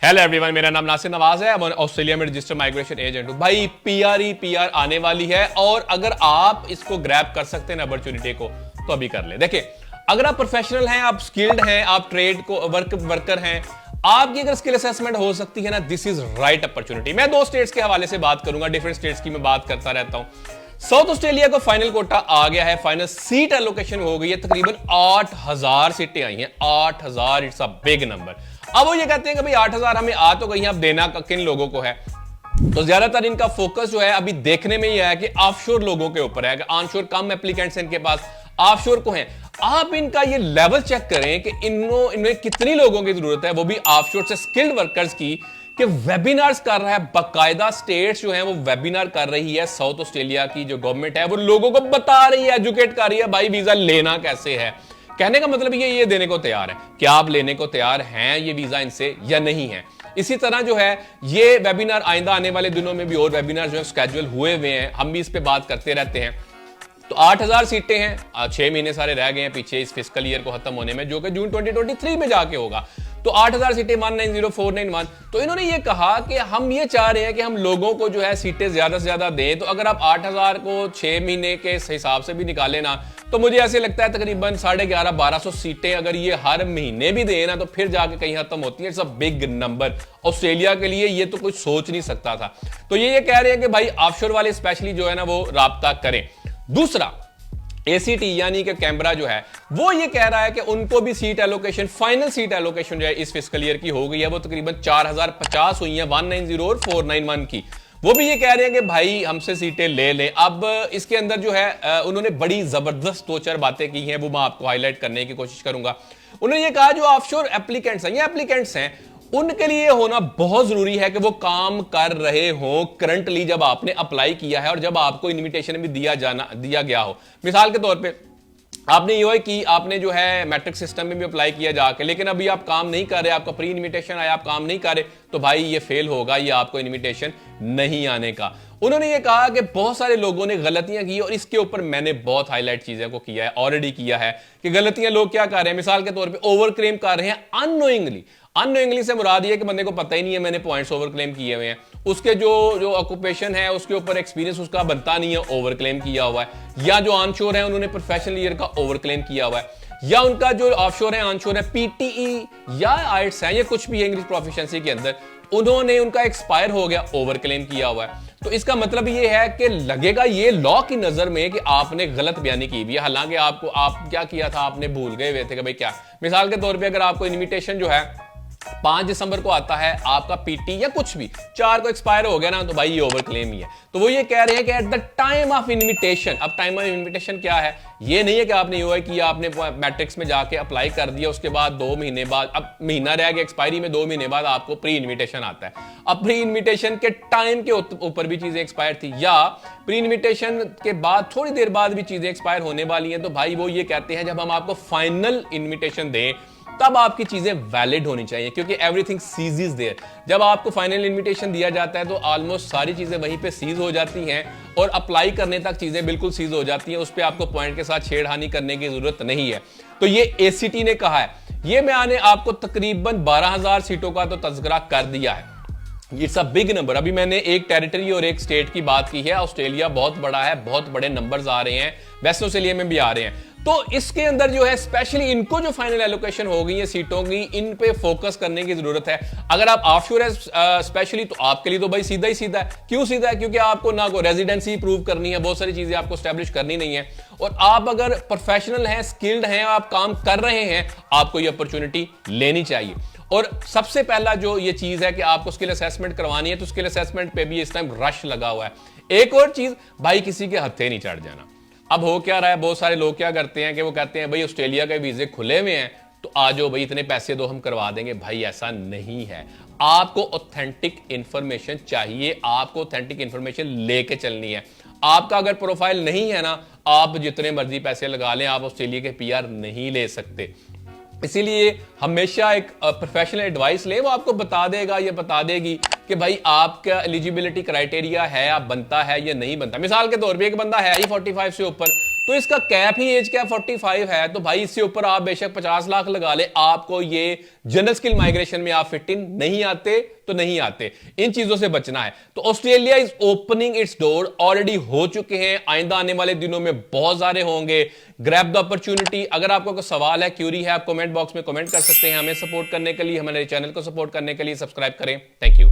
Hello everyone, मेरा नाम नासिर नवाज है। मैं ऑस्ट्रेलिया में रजिस्टर्ड माइग्रेशन एजेंट हूं। भाई पीआर आने वाली है और अगर आप इसको ग्रैब कर सकते हैं ना अपॉर्चुनिटी को, तो अभी कर ले। देखिए, अगर आप प्रोफेशनल हैं, आप स्किल्ड हैं, आप ट्रेड को वर्कर हैं, आपकी अगर स्किल असेसमेंट हो सकती है ना, दिस इज राइट अपॉर्चुनिटी। मैं 2 स्टेट्स के हवाले से बात करूंगा, डिफरेंट स्टेट्स की मैं बात करता रहता हूं। साउथ ऑस्ट्रेलिया को फाइनल कोटा आ गया है, फाइनल सीट एलोकेशन हो गई है, तकरीबन 8000 सीटें आई हैं। 8000 इट्स अ बिग नंबर। अब वो ये कहते हैं कि भाई 8000 हमें आ तो गई हैं, अब देना किन लोगों को है। तो ज्यादातर इनका फोकस जो है अभी देखने में ही है कि ऑफशोर लोगों के ऊपर है, कि ऑनशोर कम एप्लीकेंट्स इनके पास, ऑफशोर को हैं। आप इनका ये लेवल चेक करें कि इनमें कितनी लोगों की जरूरत है, वो भी ऑफशोर से स्किल्ड वर्कर्स की, कि वेबिनार्स कर रहा है बाकायदा। स्टेट्स जो है वो वेबिनार कर रही है। साउथ ऑस्ट्रेलिया की जो गवर्नमेंट है वो लोगों को बता रही है, एजुकेट कर रही है, भाई वीजा लेना कैसे है। कहने का मतलब ये देने को तैयार है कि आप लेने को तैयार हैं ये वीजा इनसे या नहीं है। इसी तरह जो है ये वेबिनार आइंदा आने वाले दिनों में भी और वेबिनार जो है स्केड्यूल हुए हुए हैं, हम भी इस पे बात करते रहते हैं। तो 8000 सीटें हैं, 6 महीने सारे रह गए हैं पीछे इस फिस्कल ईयर को खत्म होने में, जो कि जून 2023 में जाके होगा। तो 8000 सीटें 190491। तो इन्होंने ये कहा कि हम ये चाह रहे हैं कि हम लोगों को जो है सीटें ज्यादा से ज्यादा दें। तो अगर आप 8000 को 6 महीने के हिसाब से भी निकालें ना, तो मुझे ऐसे लगता है तकरीबन 11,500 सीटें अगर ये हर महीने भी दें ना, तो फिर जाके कहीं खत्म होती है। It's a big number Australia के लिए, ये तो कुछ सोच नहीं सकता था। तो ये कह रहे हैं कि भाई ऑफशोर वाले स्पेशली जो है ना वो राब्ता करें। दूसरा, एसीटी यानी कि कैनबरा जो है वो ये कह रहा है कि उनको भी seat allocation, final seat allocation जो है इस फिस्कल ईयर की हो गई है, वो तकरीबन 4050 हुई है, 190 और 491 की। वो भी ये कह रहे हैं कि भाई हमसे सीटें ले लें। अब इसके अंदर जो है उन्होंने बड़ी जबरदस्त 2-4 बातें की हैं, वो मैं आपको हाईलाइट करने की कोशिश करूंगा। उन्होंने ये कहा जो ऑफशोर एप्लीकेंट्स हैं, ये एप्लीकेंट्स हैं, उनके लिए होना बहुत जरूरी है कि वो काम कर रहे हो करंटली जब आपने अप्लाई किया है और जब आपको इनविटेशन भी दिया गया हो। मिसाल के तौर पे आपने ये कि आपने जो है मैट्रिक सिस्टम में भी अप्लाई किया जाके, लेकिन अभी आप काम नहीं कर रहे, आपका प्री इनविटेशन आया, आप काम नहीं कर रहे, तो भाई ये फेल होगा, ये आपको इनविटेशन नहीं आने का। उन्होंने ये कहा कि बहुत सारे लोगों ने गलतियां की और इसके ऊपर मैंने बहुत हाईलाइट चीजें को किया है, ऑलरेडी किया है, कि गलतियां लोग क्या कर रहे हैं। मिसाल के तौर पे ओवर क्लेम कर रहे हैं अननोइंगली से मुराद ये कि बंदे को पता ही नहीं है मैंने पॉइंट्स ओवर क्लेम किए हुए हैं, उसके जो ऑक्यूपेशन है उसके ऊपर एक्सपीरियंस उसका बनता नहीं है, ओवर क्लेम किया हुआ है। या जो ऑनशोर है उन्होंने प्रोफेशनल ईयर का ओवर क्लेम किया हुआ है, या उनका जो ऑफशोर है ऑनशोर है पीटीई या आइट्स है, ये कुछ भी है इंग्लिश प्रोफिशिएंसी के अंदर, उन्होंने उनका एक्सपायर हो गया, ओवर क्लेम किया हुआ है। तो इसका मतलब ये है कि लगेगा ये लॉ की नजर में कि आपने गलत बयानी की हुई है, हालांकि आप क्या किया था आपने भूल गए हुए थे कि भाई क्या। मिसाल के तौर पे अगर आपको इनविटेशन जो है 5 दिसंबर को आता है, आपका पीटी या कुछ भी 4 को एक्सपायर हो गया ना, तो भाई ये ओवर क्लेम ही है। तो वो ये कह रहे हैं कि at the time of invitation, अब टाइम ऑफ इनविटेशन क्या है, ये नहीं है कि आपने यूआई किया, आपने मैट्रिक्स में जाके अप्लाई कर दिया, उसके बाद 2 महीने बाद, अब महीना रह गया एक्सपायरी में, 2 महीने बाद आपको प्री इनविटेशन आता है। अब प्री इनविटेशन के टाइम के ऊपर भी चीजें एक्सपायर थी, या प्री इनविटेशन के बाद थोड़ी देर बाद भी चीजें एक्सपायर होने वाली हैं, तो भाई वो ये कहते हैं जब हम आपको फाइनल इनविटेशन दें तब आपकी चीजें वैलिड होनी चाहिए, क्योंकि एवरीथिंग सीज इज देयर। जब आपको फाइनल इनविटेशन दिया जाता है तो ऑलमोस्ट सारी चीजें वहीं पे सीज हो जाती हैं और अप्लाई करने तक चीजें बिल्कुल सीज हो जाती हैं, उस पर आपको पॉइंट के साथ छेड़खानी करने की जरूरत नहीं है। तो ये एसीटी ने कहा है। ये मैंने आपको तकरीबन 12000 सीटों का तो तज़किरा कर दिया है, इट्स अ बिग नंबर। अभी मैंने एक टेरिटरी और एक स्टेट की बात की है। ऑस्ट्रेलिया बहुत बड़ा है, बहुत बड़े नंबर्स आ रहे हैं, वेस्ट ऑस्ट्रेलिया में भी आ रहे हैं। तो इसके अंदर जो है स्पेशली इनको जो फाइनल एलोकेशन हो गई है सीटों की, इन पे फोकस करने की जरूरत है। अगर आप ऑफशोर है स्पेशली, तो आपके लिए तो भाई सीधा ही सीधा है। क्यों सीधा है? क्योंकि आपको ना कोई रेजिडेंसी प्रूव करनी है, बहुत सारी चीजें आपको स्टैब्लिश करनी नहीं है, और आप अगर प्रोफेशनल हैं, स्किल्ड हैं, आप काम कर रहे हैं, आपको ये अपॉर्चुनिटी लेनी चाहिए। और सबसे पहला जो ये चीज है कि आपको स्किल असेसमेंट करवानी है, तो स्किल असेसमेंट पे भी इस टाइम रश लगा हुआ है। एक और चीज, भाई किसी के हत्थे नहीं चढ़ जाना। अब हो क्या रहा है, बहुत सारे लोग क्या करते हैं कि वो कहते हैं भाई ऑस्ट्रेलिया के वीजे खुले हुए हैं तो आ जाओ भाई, इतने पैसे दो हम करवा देंगे। भाई ऐसा नहीं है, आपको ऑथेंटिक इंफॉर्मेशन चाहिए, आपको ऑथेंटिक इंफॉर्मेशन लेके चलनी है। आपका अगर प्रोफाइल नहीं है ना, आप जितने मर्जी पैसे लगा लें, आप ऑस्ट्रेलिया के पीआर नहीं ले सकते। इसीलिए हमेशा एक प्रोफेशनल एडवाइस लें, वो आपको बता देगा, ये बता देगी कि भाई आपका एलिजिबिलिटी क्राइटेरिया है, आप बनता है या नहीं बनता। मिसाल के तौर पे एक बंदा है ही 45 से ऊपर, तो इसका कैप ही एज कैप 45 है, तो भाई इससे ऊपर आप बेशक 50 लाख लगा ले, आपको ये जनरल स्किल माइग्रेशन में आप फिट इन नहीं आते तो नहीं आते। इन चीजों से बचना है। तो Australia is opening it's door, already हो चुके हैं, आइंदा आने वाले दिनों में बहुत सारे होंगे। Grab the opportunity. अगर आपको कोई सवाल है, क्यूरी है, आप कमेंट बॉक्स में कमेंट कर सकते हैं। हमें सपोर्ट करने के लिए, हमारे चैनल को सपोर्ट करने के लिए सब्सक्राइब करें। Thank you.